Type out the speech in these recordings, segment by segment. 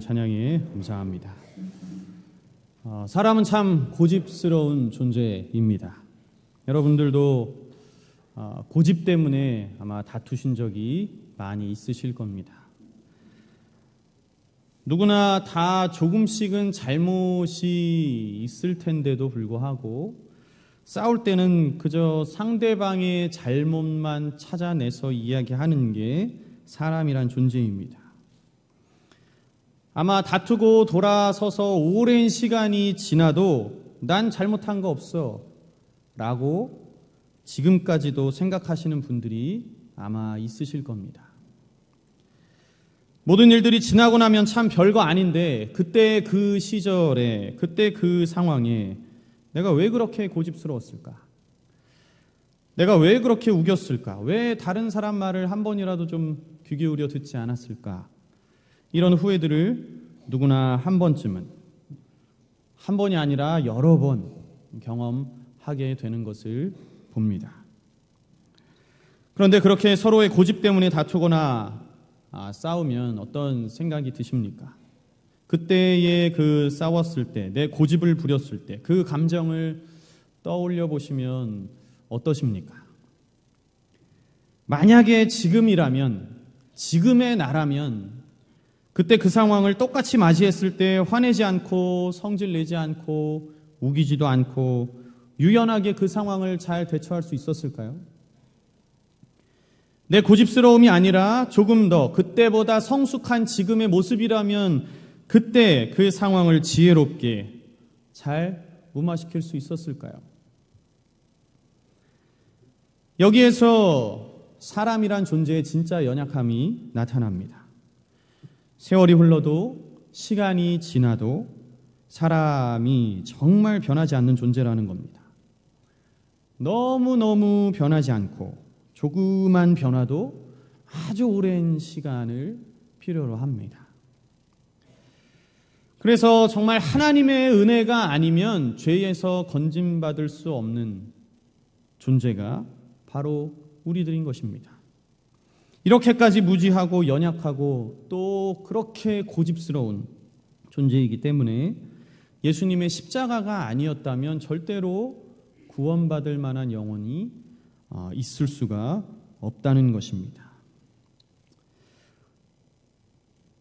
나온 찬양에 감사합니다. 사람은 참 고집스러운 존재입니다. 여러분들도 고집 때문에 아마 다투신 적이 많이 있으실 겁니다. 누구나 다 조금씩은 잘못이 있을 텐데도 불구하고 싸울 때는 그저 상대방의 잘못만 찾아내서 이야기하는 게 사람이란 존재입니다. 아마 다투고 돌아서서 오랜 시간이 지나도 난 잘못한 거 없어 라고 지금까지도 생각하시는 분들이 아마 있으실 겁니다. 모든 일들이 지나고 나면 참 별거 아닌데 그때 그 시절에 그때 그 상황에 내가 왜 그렇게 고집스러웠을까? 내가 왜 그렇게 우겼을까? 왜 다른 사람 말을 한 번이라도 좀 귀 기울여 듣지 않았을까? 이런 후회들을 누구나 한 번쯤은, 한 번이 아니라 여러 번 경험하게 되는 것을 봅니다. 그런데 그렇게 서로의 고집 때문에 다투거나 싸우면 어떤 생각이 드십니까? 그때의 그 싸웠을 때, 내 고집을 부렸을 때 그 감정을 떠올려 보시면 어떠십니까? 만약에 지금이라면, 지금의 나라면 그때 그 상황을 똑같이 맞이했을 때 화내지 않고 성질 내지 않고 우기지도 않고 유연하게 그 상황을 잘 대처할 수 있었을까요? 내 고집스러움이 아니라 조금 더 그때보다 성숙한 지금의 모습이라면 그때 그 상황을 지혜롭게 잘 무마시킬 수 있었을까요? 여기에서 사람이란 존재의 진짜 연약함이 나타납니다. 세월이 흘러도 시간이 지나도 사람이 정말 변하지 않는 존재라는 겁니다. 너무너무 변하지 않고 조그만 변화도 아주 오랜 시간을 필요로 합니다. 그래서 정말 하나님의 은혜가 아니면 죄에서 건짐받을 수 없는 존재가 바로 우리들인 것입니다. 이렇게까지 무지하고 연약하고 또 그렇게 고집스러운 존재이기 때문에 예수님의 십자가가 아니었다면 절대로 구원받을 만한 영혼이 있을 수가 없다는 것입니다.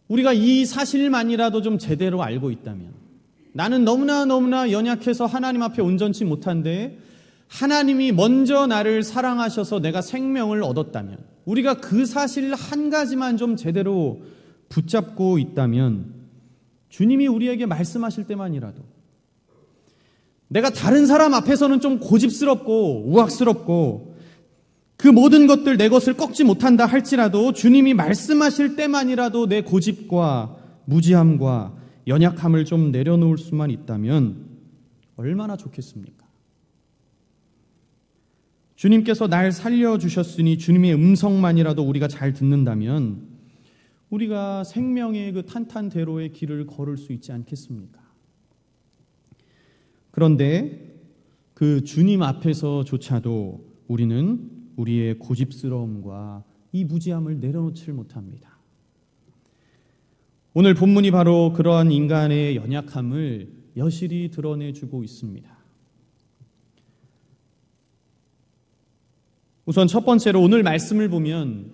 우리가 이 사실만이라도 좀 제대로 알고 있다면, 나는 너무나 연약해서 하나님 앞에 온전치 못한데 하나님이 먼저 나를 사랑하셔서 내가 생명을 얻었다면, 우리가 그 사실 한 가지만 좀 제대로 붙잡고 있다면 주님이 우리에게 말씀하실 때만이라도, 내가 다른 사람 앞에서는 좀 고집스럽고 우악스럽고 그 모든 것들 내 것을 꺾지 못한다 할지라도 주님이 말씀하실 때만이라도 내 고집과 무지함과 연약함을 좀 내려놓을 수만 있다면 얼마나 좋겠습니까? 주님께서 날 살려주셨으니 주님의 음성만이라도 우리가 잘 듣는다면 우리가 생명의 그 탄탄대로의 길을 걸을 수 있지 않겠습니까? 그런데 그 주님 앞에서조차도 우리는 우리의 고집스러움과 이 무지함을 내려놓지 못합니다. 오늘 본문이 바로 그러한 인간의 연약함을 여실히 드러내주고 있습니다. 우선 첫 번째로 오늘 말씀을 보면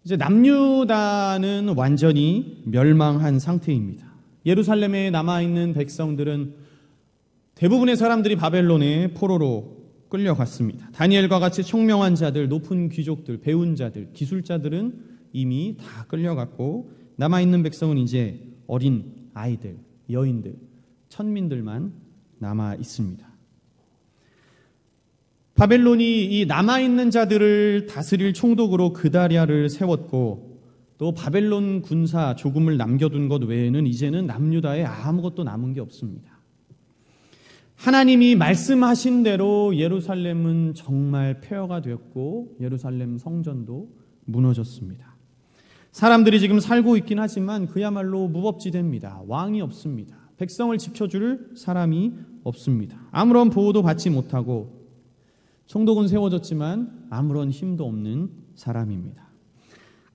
이제 남유다는 완전히 멸망한 상태입니다. 예루살렘에 남아있는 백성들은 대부분의 사람들이 바벨론의 포로로 끌려갔습니다. 다니엘과 같이 총명한 자들, 높은 귀족들, 배운 자들, 기술자들은 이미 다 끌려갔고 남아있는 백성은 이제 어린 아이들, 여인들, 천민들만 남아있습니다. 바벨론이 이 남아있는 자들을 다스릴 총독으로 그다랴를 세웠고 또 바벨론 군사 조금을 남겨둔 것 외에는 이제는 남유다에 아무것도 남은 게 없습니다. 하나님이 말씀하신 대로 예루살렘은 정말 폐허가 되었고 예루살렘 성전도 무너졌습니다. 사람들이 지금 살고 있긴 하지만 그야말로 무법지대입니다. 왕이 없습니다. 백성을 지켜줄 사람이 없습니다. 아무런 보호도 받지 못하고 총독은 세워졌지만 아무런 힘도 없는 사람입니다.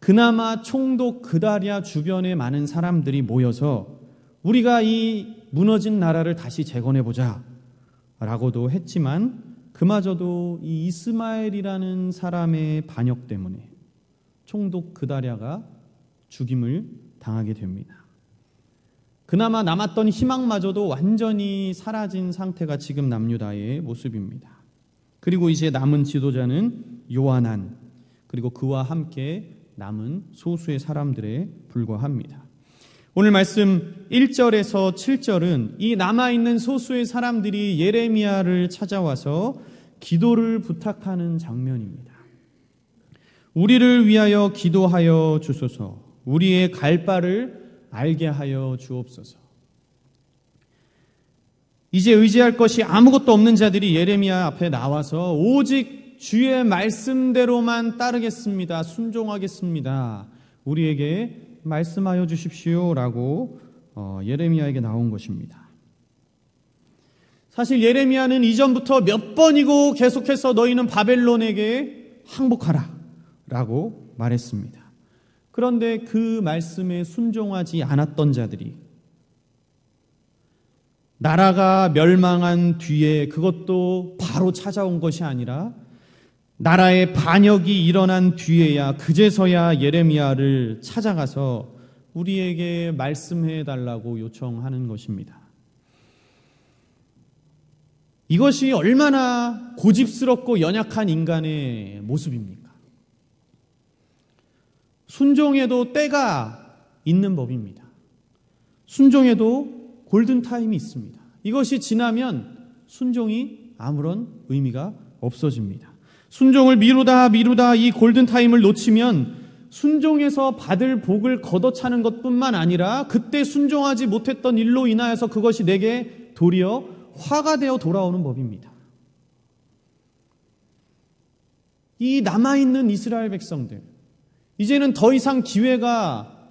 그나마 총독 그다랴 주변에 많은 사람들이 모여서 우리가 이 무너진 나라를 다시 재건해보자 라고도 했지만 그마저도 이 이스마엘이라는 사람의 반역 때문에 총독 그다랴가 죽임을 당하게 됩니다. 그나마 남았던 희망마저도 완전히 사라진 상태가 지금 남유다의 모습입니다. 그리고 이제 남은 지도자는 요하난, 그리고 그와 함께 남은 소수의 사람들에 불과합니다. 오늘 말씀 1절에서 7절은 이 남아있는 소수의 사람들이 예레미야를 찾아와서 기도를 부탁하는 장면입니다. 우리를 위하여 기도하여 주소서, 우리의 갈 바를 알게 하여 주옵소서. 이제 의지할 것이 아무것도 없는 자들이 예레미야 앞에 나와서 오직 주의 말씀대로만 따르겠습니다. 순종하겠습니다. 우리에게 말씀하여 주십시오 라고 예레미야에게 나온 것입니다. 사실 예레미야는 이전부터 몇 번이고 계속해서 너희는 바벨론에게 항복하라 라고 말했습니다. 그런데 그 말씀에 순종하지 않았던 자들이 나라가 멸망한 뒤에, 그것도 바로 찾아온 것이 아니라 나라의 반역이 일어난 뒤에야, 그제서야 예레미야를 찾아가서 우리에게 말씀해 달라고 요청하는 것입니다. 이것이 얼마나 고집스럽고 연약한 인간의 모습입니까? 순종에도 때가 있는 법입니다. 순종에도 골든타임이 있습니다. 이것이 지나면 순종이 아무런 의미가 없어집니다. 순종을 미루다 이 골든타임을 놓치면 순종에서 받을 복을 걷어차는 것뿐만 아니라 그때 순종하지 못했던 일로 인하여서 그것이 내게 도리어 화가 되어 돌아오는 법입니다. 이 남아있는 이스라엘 백성들, 이제는 더 이상 기회가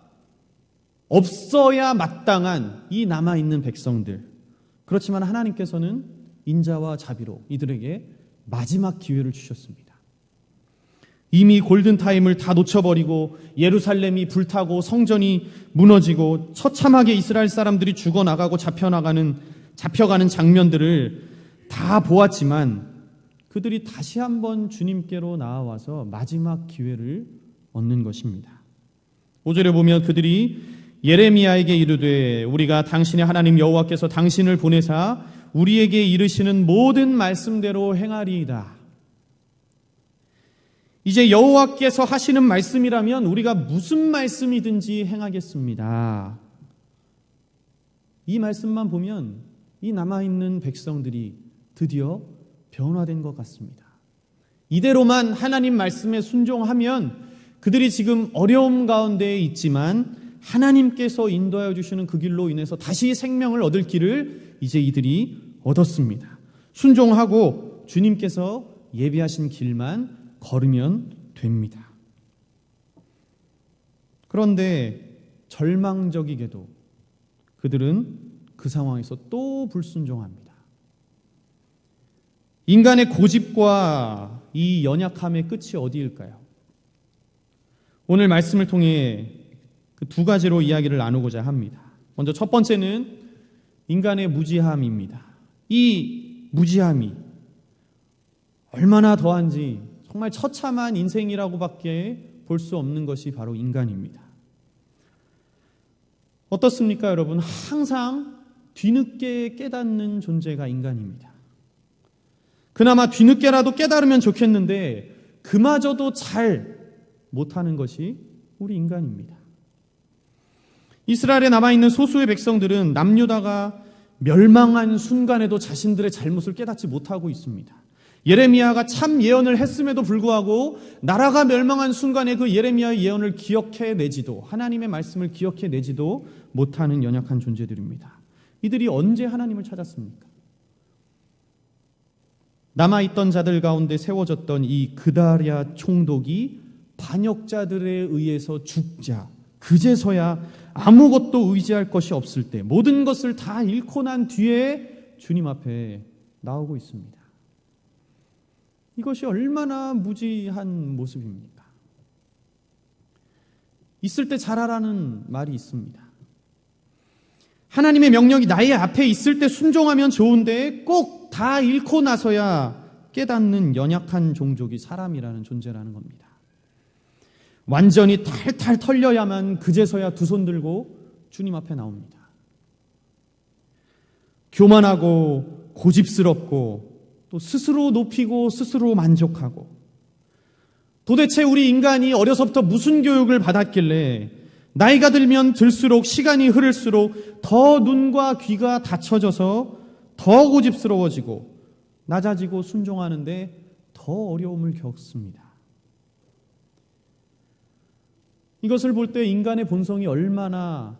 없어야 마땅한 이 남아있는 백성들, 그렇지만 하나님께서는 인자와 자비로 이들에게 마지막 기회를 주셨습니다. 이미 골든타임을 다 놓쳐버리고 예루살렘이 불타고 성전이 무너지고 처참하게 이스라엘 사람들이 죽어나가고 잡혀가는 장면들을 다 보았지만 그들이 다시 한번 주님께로 나아와서 마지막 기회를 얻는 것입니다. 5절에 보면 그들이 예레미야에게 이르되 우리가 당신의 하나님 여호와께서 당신을 보내사 우리에게 이르시는 모든 말씀대로 행하리이다. 이제 여호와께서 하시는 말씀이라면 우리가 무슨 말씀이든지 행하겠습니다. 이 말씀만 보면 이 남아있는 백성들이 드디어 변화된 것 같습니다. 이대로만 하나님 말씀에 순종하면 그들이 지금 어려움 가운데 있지만 하나님께서 인도하여 주시는 그 길로 인해서 다시 생명을 얻을 길을 이제 이들이 얻었습니다. 순종하고 주님께서 예비하신 길만 걸으면 됩니다. 그런데 절망적이게도 그들은 그 상황에서 또 불순종합니다. 인간의 고집과 이 연약함의 끝이 어디일까요? 오늘 말씀을 통해 그 두 가지로 이야기를 나누고자 합니다. 먼저 첫 번째는 인간의 무지함입니다. 이 무지함이 얼마나 더한지 정말 처참한 인생이라고밖에 볼 수 없는 것이 바로 인간입니다. 어떻습니까, 여러분? 항상 뒤늦게 깨닫는 존재가 인간입니다. 그나마 뒤늦게라도 깨달으면 좋겠는데 그마저도 잘 못하는 것이 우리 인간입니다. 이스라엘에 남아있는 소수의 백성들은 남유다가 멸망한 순간에도 자신들의 잘못을 깨닫지 못하고 있습니다. 예레미야가 참 예언을 했음에도 불구하고 나라가 멸망한 순간에 그 예레미야의 예언을 기억해내지도, 하나님의 말씀을 기억해내지도 못하는 연약한 존재들입니다. 이들이 언제 하나님을 찾았습니까? 남아있던 자들 가운데 세워졌던 이 그다랴 총독이 반역자들에 의해서 죽자 그제서야 아무것도 의지할 것이 없을 때, 모든 것을 다 잃고 난 뒤에 주님 앞에 나오고 있습니다. 이것이 얼마나 무지한 모습입니까? 있을 때 잘하라는 말이 있습니다. 하나님의 명령이 나의 앞에 있을 때 순종하면 좋은데 꼭 다 잃고 나서야 깨닫는 연약한 종족이 사람이라는 존재라는 겁니다. 완전히 탈탈 털려야만 그제서야 두 손 들고 주님 앞에 나옵니다. 교만하고 고집스럽고 또 스스로 높이고 스스로 만족하고, 도대체 우리 인간이 어려서부터 무슨 교육을 받았길래 나이가 들면 들수록, 시간이 흐를수록 더 눈과 귀가 닫혀져서 더 고집스러워지고 낮아지고 순종하는데 더 어려움을 겪습니다. 이것을 볼 때 인간의 본성이 얼마나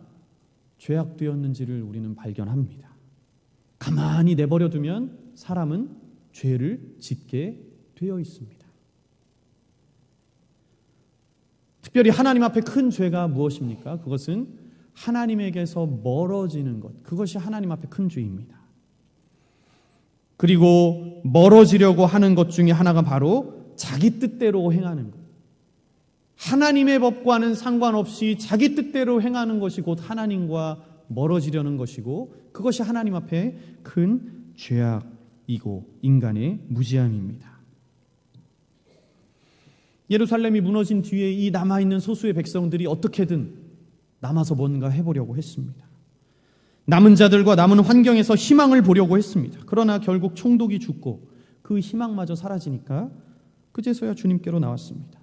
죄악되었는지를 우리는 발견합니다. 가만히 내버려 두면 사람은 죄를 짓게 되어 있습니다. 특별히 하나님 앞에 큰 죄가 무엇입니까? 그것은 하나님에게서 멀어지는 것, 그것이 하나님 앞에 큰 죄입니다. 그리고 멀어지려고 하는 것 중에 하나가 바로 자기 뜻대로 행하는 것. 하나님의 법과는 상관없이 자기 뜻대로 행하는 것이 곧 하나님과 멀어지려는 것이고, 그것이 하나님 앞에 큰 죄악이고 인간의 무지함입니다. 예루살렘이 무너진 뒤에 이 남아있는 소수의 백성들이 어떻게든 남아서 뭔가 해보려고 했습니다. 남은 자들과 남은 환경에서 희망을 보려고 했습니다. 그러나 결국 총독이 죽고 그 희망마저 사라지니까 그제서야 주님께로 나왔습니다.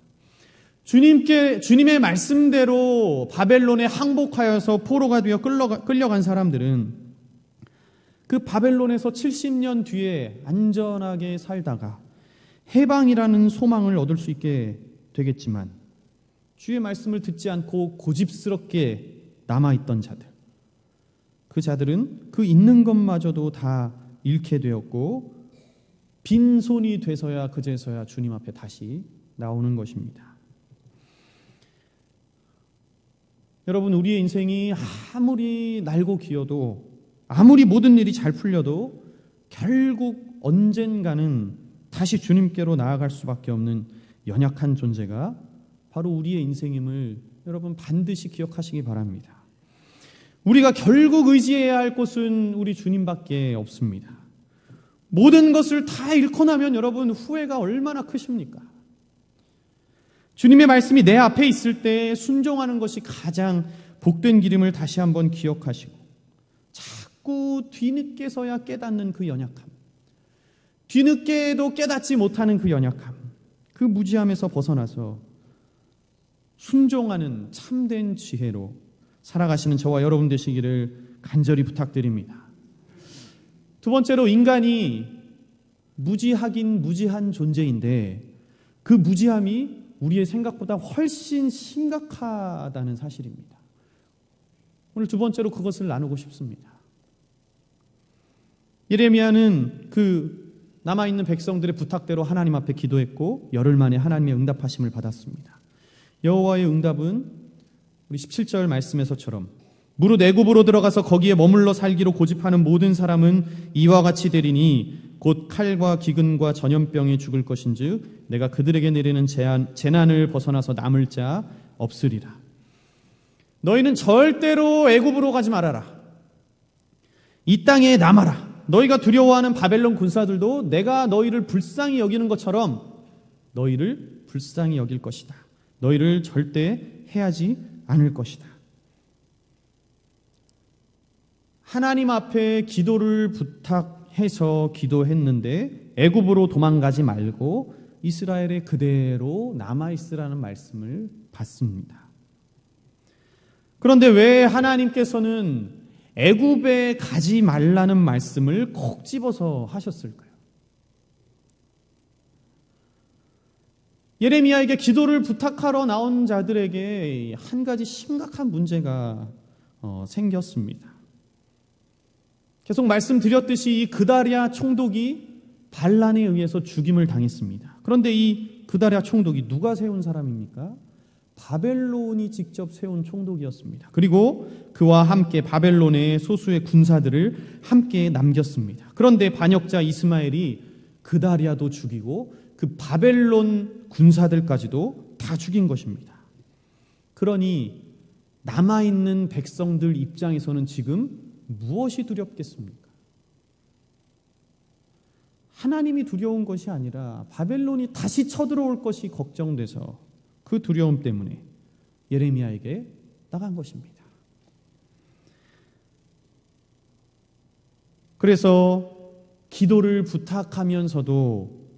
주님의 말씀대로 바벨론에 항복하여서 포로가 되어 끌려간 사람들은 그 바벨론에서 70년 뒤에 안전하게 살다가 해방이라는 소망을 얻을 수 있게 되겠지만, 주의 말씀을 듣지 않고 고집스럽게 남아있던 자들, 그 자들은 그 있는 것마저도 다 잃게 되었고 빈손이 돼서야 그제서야 주님 앞에 다시 나오는 것입니다. 여러분, 우리의 인생이 아무리 날고 기어도, 아무리 모든 일이 잘 풀려도 결국 언젠가는 다시 주님께로 나아갈 수밖에 없는 연약한 존재가 바로 우리의 인생임을 여러분 반드시 기억하시기 바랍니다. 우리가 결국 의지해야 할 곳은 우리 주님밖에 없습니다. 모든 것을 다 잃고 나면 여러분 후회가 얼마나 크십니까? 주님의 말씀이 내 앞에 있을 때 순종하는 것이 가장 복된 길임을 다시 한번 기억하시고, 자꾸 뒤늦게서야 깨닫는 그 연약함, 뒤늦게도 깨닫지 못하는 그 연약함, 그 무지함에서 벗어나서 순종하는 참된 지혜로 살아가시는 저와 여러분 되시기를 간절히 부탁드립니다. 두 번째로, 인간이 무지하긴 무지한 존재인데 그 무지함이 우리의 생각보다 훨씬 심각하다는 사실입니다. 오늘 두 번째로 그것을 나누고 싶습니다. 예레미야는 그 남아있는 백성들의 부탁대로 하나님 앞에 기도했고 열흘 만에 하나님의 응답하심을 받았습니다. 여호와의 응답은 우리 17절 말씀에서처럼 무릇 애굽으로 들어가서 거기에 머물러 살기로 고집하는 모든 사람은 이와 같이 되리니 곧 칼과 기근과 전염병에 죽을 것인즉 내가 그들에게 내리는 재난을 벗어나서 남을 자 없으리라. 너희는 절대로 애굽으로 가지 말아라. 이 땅에 남아라. 너희가 두려워하는 바벨론 군사들도 내가 너희를 불쌍히 여기는 것처럼 너희를 불쌍히 여길 것이다. 너희를 절대 해하지 않을 것이다. 하나님 앞에 기도를 부탁해서 기도했는데 애굽으로 도망가지 말고 이스라엘에 그대로 남아있으라는 말씀을 받습니다. 그런데 왜 하나님께서는 애굽에 가지 말라는 말씀을 콕 집어서 하셨을까요? 예레미야에게 기도를 부탁하러 나온 자들에게 한 가지 심각한 문제가 생겼습니다. 계속 말씀드렸듯이 이 그다랴 총독이 반란에 의해서 죽임을 당했습니다. 그런데 이 그다랴 총독이 누가 세운 사람입니까? 바벨론이 직접 세운 총독이었습니다. 그리고 그와 함께 바벨론의 소수의 군사들을 함께 남겼습니다. 그런데 반역자 이스마엘이 그다랴도 죽이고 그 바벨론 군사들까지도 다 죽인 것입니다. 그러니 남아있는 백성들 입장에서는 지금 무엇이 두렵겠습니까? 하나님이 두려운 것이 아니라 바벨론이 다시 쳐들어올 것이 걱정돼서 그 두려움 때문에 예레미야에게 나간 것입니다. 그래서 기도를 부탁하면서도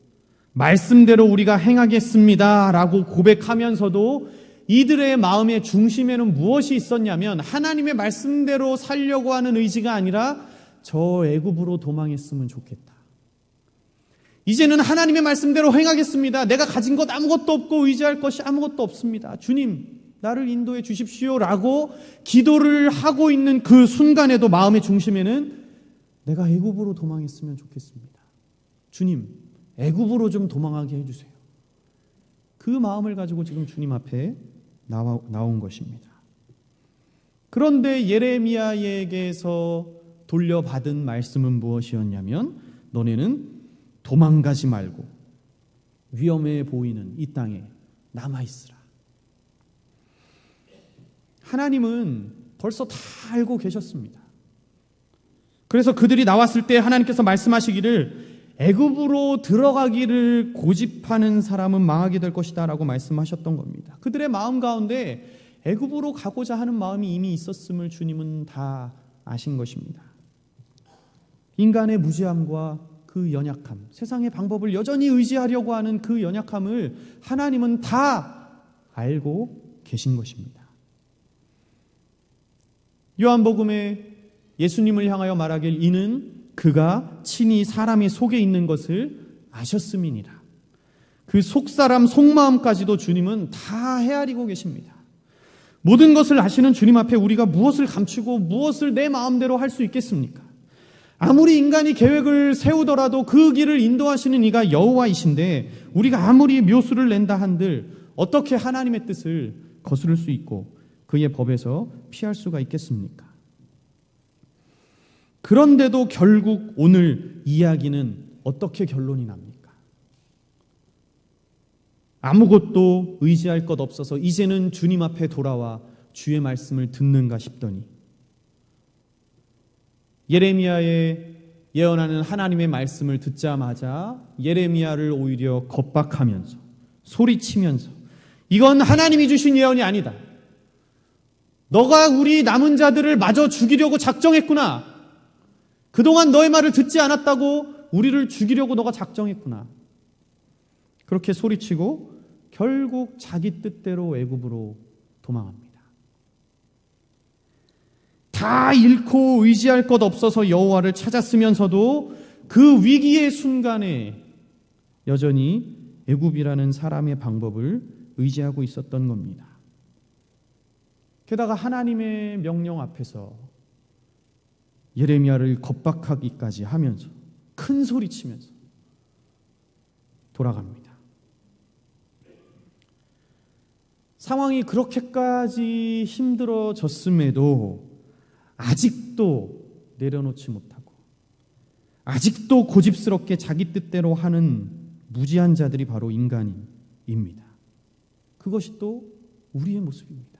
말씀대로 우리가 행하겠습니다 라고 고백하면서도 이들의 마음의 중심에는 무엇이 있었냐면 하나님의 말씀대로 살려고 하는 의지가 아니라 저 애굽으로 도망했으면 좋겠다. 이제는 하나님의 말씀대로 행하겠습니다. 내가 가진 것 아무것도 없고 의지할 것이 아무것도 없습니다. 주님, 나를 인도해 주십시오 라고 기도를 하고 있는 그 순간에도 마음의 중심에는 내가 애굽으로 도망했으면 좋겠습니다. 주님, 애굽으로 좀 도망하게 해주세요. 그 마음을 가지고 지금 주님 앞에 나온 것입니다. 그런데 예레미야에게서 돌려받은 말씀은 무엇이었냐면 너네는 도망가지 말고 위험해 보이는 이 땅에 남아있으라. 하나님은 벌써 다 알고 계셨습니다. 그래서 그들이 나왔을 때 하나님께서 말씀하시기를 애굽으로 들어가기를 고집하는 사람은 망하게 될 것이다 라고 말씀하셨던 겁니다. 그들의 마음 가운데 애굽으로 가고자 하는 마음이 이미 있었음을 주님은 다 아신 것입니다. 인간의 무지함과 그 연약함, 세상의 방법을 여전히 의지하려고 하는 그 연약함을 하나님은 다 알고 계신 것입니다. 요한복음에 예수님을 향하여 말하길 이는 그가 친히 사람의 속에 있는 것을 아셨음이니라. 그 속사람 속마음까지도 주님은 다 헤아리고 계십니다. 모든 것을 아시는 주님 앞에 우리가 무엇을 감추고 무엇을 내 마음대로 할 수 있겠습니까? 아무리 인간이 계획을 세우더라도 그 길을 인도하시는 이가 여호와이신데 우리가 아무리 묘수를 낸다 한들 어떻게 하나님의 뜻을 거스를 수 있고 그의 법에서 피할 수가 있겠습니까? 그런데도 결국 오늘 이야기는 어떻게 결론이 납니까? 아무것도 의지할 것 없어서 이제는 주님 앞에 돌아와 주의 말씀을 듣는가 싶더니 예레미야의 예언하는 하나님의 말씀을 듣자마자 예레미야를 오히려 겁박하면서 소리치면서 이건 하나님이 주신 예언이 아니다. 너가 우리 남은 자들을 마저 죽이려고 작정했구나. 그동안 너의 말을 듣지 않았다고 우리를 죽이려고 너가 작정했구나. 그렇게 소리치고 결국 자기 뜻대로 애굽으로 도망합니다. 다 잃고 의지할 것 없어서 여호와를 찾았으면서도 그 위기의 순간에 여전히 애굽이라는 사람의 방법을 의지하고 있었던 겁니다. 게다가 하나님의 명령 앞에서 예레미야를 겁박하기까지 하면서 큰 소리 치면서 돌아갑니다. 상황이 그렇게까지 힘들어졌음에도 아직도 내려놓지 못하고 아직도 고집스럽게 자기 뜻대로 하는 무지한 자들이 바로 인간입니다. 그것이 또 우리의 모습입니다.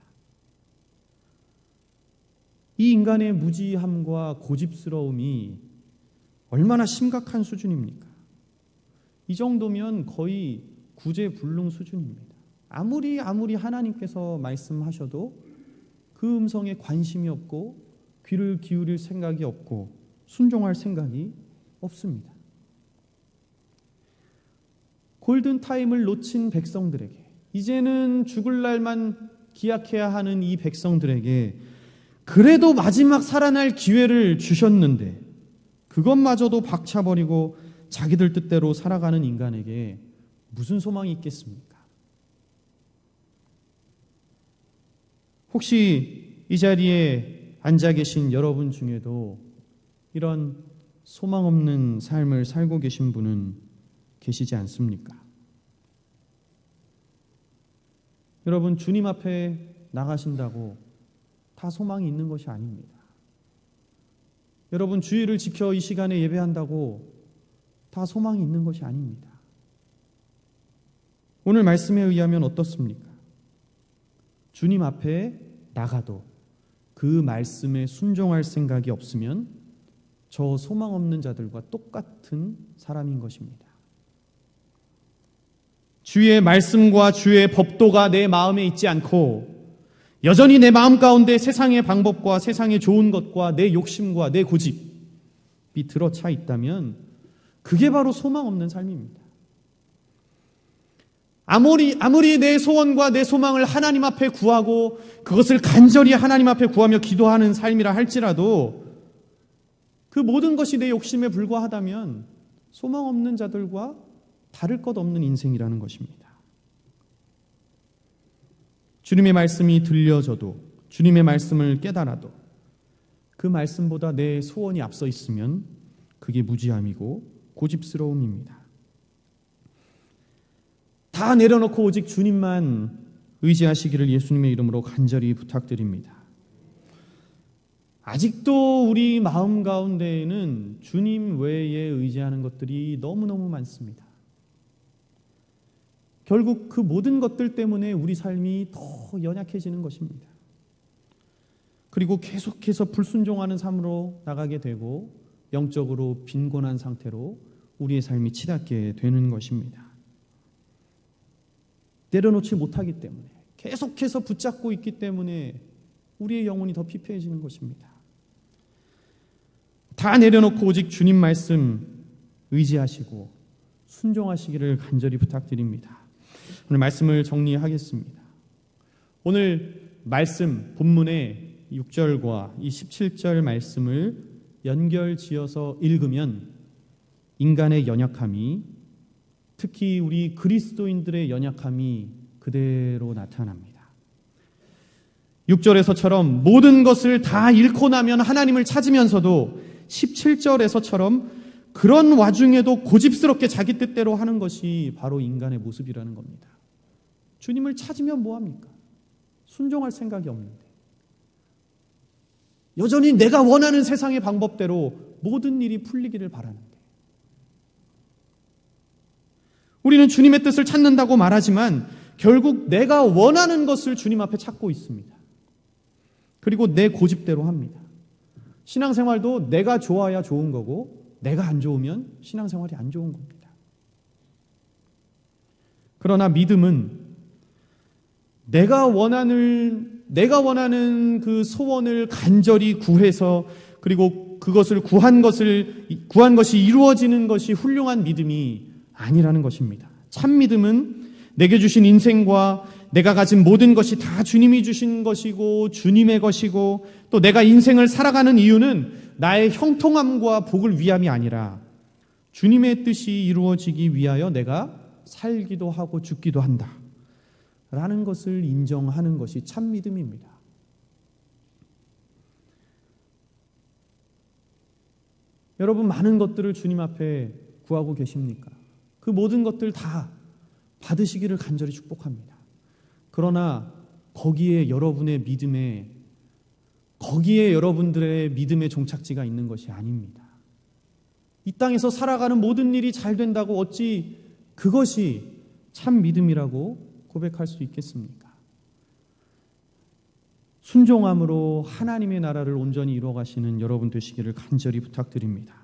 이 인간의 무지함과 고집스러움이 얼마나 심각한 수준입니까? 이 정도면 거의 구제불능 수준입니다. 아무리 하나님께서 말씀하셔도 그 음성에 관심이 없고 귀를 기울일 생각이 없고 순종할 생각이 없습니다. 골든타임을 놓친 백성들에게, 이제는 죽을 날만 기약해야 하는 이 백성들에게 그래도 마지막 살아날 기회를 주셨는데 그것마저도 박차버리고 자기들 뜻대로 살아가는 인간에게 무슨 소망이 있겠습니까? 혹시 이 자리에 앉아 계신 여러분 중에도 이런 소망 없는 삶을 살고 계신 분은 계시지 않습니까? 여러분, 주님 앞에 나가신다고 다 소망이 있는 것이 아닙니다. 여러분, 주일을 지켜 이 시간에 예배한다고 다 소망이 있는 것이 아닙니다. 오늘 말씀에 의하면 어떻습니까? 주님 앞에 나가도 그 말씀에 순종할 생각이 없으면 저 소망 없는 자들과 똑같은 사람인 것입니다. 주의 말씀과 주의 법도가 내 마음에 있지 않고 여전히 내 마음 가운데 세상의 방법과 세상의 좋은 것과 내 욕심과 내 고집이 들어차 있다면 그게 바로 소망 없는 삶입니다. 아무리 내 소원과 내 소망을 하나님 앞에 구하고 그것을 간절히 하나님 앞에 구하며 기도하는 삶이라 할지라도 그 모든 것이 내 욕심에 불과하다면 소망 없는 자들과 다를 것 없는 인생이라는 것입니다. 주님의 말씀이 들려져도 주님의 말씀을 깨달아도 그 말씀보다 내 소원이 앞서 있으면 그게 무지함이고 고집스러움입니다. 다 내려놓고 오직 주님만 의지하시기를 예수님의 이름으로 간절히 부탁드립니다. 아직도 우리 마음 가운데에는 주님 외에 의지하는 것들이 너무너무 많습니다. 결국 그 모든 것들 때문에 우리 삶이 더 연약해지는 것입니다. 그리고 계속해서 불순종하는 삶으로 나가게 되고 영적으로 빈곤한 상태로 우리의 삶이 치닫게 되는 것입니다. 내려놓지 못하기 때문에 계속해서 붙잡고 있기 때문에 우리의 영혼이 더 피폐해지는 것입니다. 다 내려놓고 오직 주님 말씀 의지하시고 순종하시기를 간절히 부탁드립니다. 오늘 말씀을 정리하겠습니다. 오늘 말씀 본문의 6절과 이 17절 말씀을 연결지어서 읽으면 인간의 연약함이, 특히 우리 그리스도인들의 연약함이 그대로 나타납니다. 6절에서처럼 모든 것을 다 잃고 나면 하나님을 찾으면서도 17절에서처럼 그런 와중에도 고집스럽게 자기 뜻대로 하는 것이 바로 인간의 모습이라는 겁니다. 주님을 찾으면 뭐합니까? 순종할 생각이 없는데 여전히 내가 원하는 세상의 방법대로 모든 일이 풀리기를 바라는데, 우리는 주님의 뜻을 찾는다고 말하지만 결국 내가 원하는 것을 주님 앞에 찾고 있습니다. 그리고 내 고집대로 합니다. 신앙생활도 내가 좋아야 좋은 거고 내가 안 좋으면 신앙생활이 안 좋은 겁니다. 그러나 믿음은 내가 원하는 그 소원을 간절히 구해서 그리고 그것을 구한 것이 이루어지는 것이 훌륭한 믿음이 아니라는 것입니다. 참 믿음은 내게 주신 인생과 내가 가진 모든 것이 다 주님이 주신 것이고 주님의 것이고 또 내가 인생을 살아가는 이유는 나의 형통함과 복을 위함이 아니라 주님의 뜻이 이루어지기 위하여 내가 살기도 하고 죽기도 한다 라는 것을 인정하는 것이 참 믿음입니다. 여러분, 많은 것들을 주님 앞에 구하고 계십니까? 그 모든 것들 다 받으시기를 간절히 축복합니다. 그러나 거기에 여러분들의 믿음의 종착지가 있는 것이 아닙니다. 이 땅에서 살아가는 모든 일이 잘 된다고 어찌 그것이 참 믿음이라고 고백할 수 있겠습니까? 순종함으로 하나님의 나라를 온전히 이루어가시는 여러분 되시기를 간절히 부탁드립니다.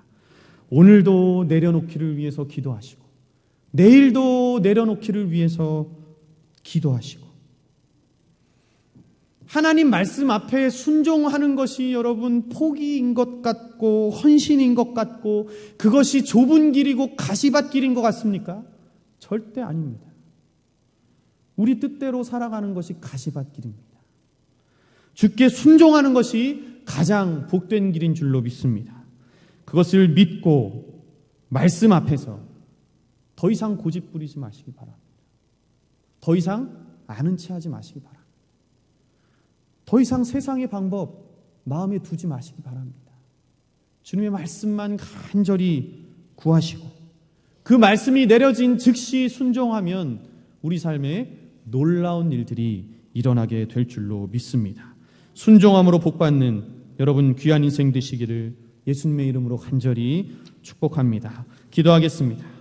오늘도 내려놓기를 위해서 기도하시고 내일도 내려놓기를 위해서 기도하시고 하나님 말씀 앞에 순종하는 것이 여러분 포기인 것 같고 헌신인 것 같고 그것이 좁은 길이고 가시밭길인 것 같습니까? 절대 아닙니다. 우리 뜻대로 살아가는 것이 가시밭길입니다. 주께 순종하는 것이 가장 복된 길인 줄로 믿습니다. 그것을 믿고 말씀 앞에서 더 이상 고집 부리지 마시기 바랍니다. 더 이상 아는 체 하지 마시기 바랍니다. 더 이상 세상의 방법 마음에 두지 마시기 바랍니다. 주님의 말씀만 간절히 구하시고 그 말씀이 내려진 즉시 순종하면 우리 삶에 놀라운 일들이 일어나게 될 줄로 믿습니다. 순종함으로 복받는 여러분 귀한 인생 되시기를 예수님의 이름으로 간절히 축복합니다. 기도하겠습니다.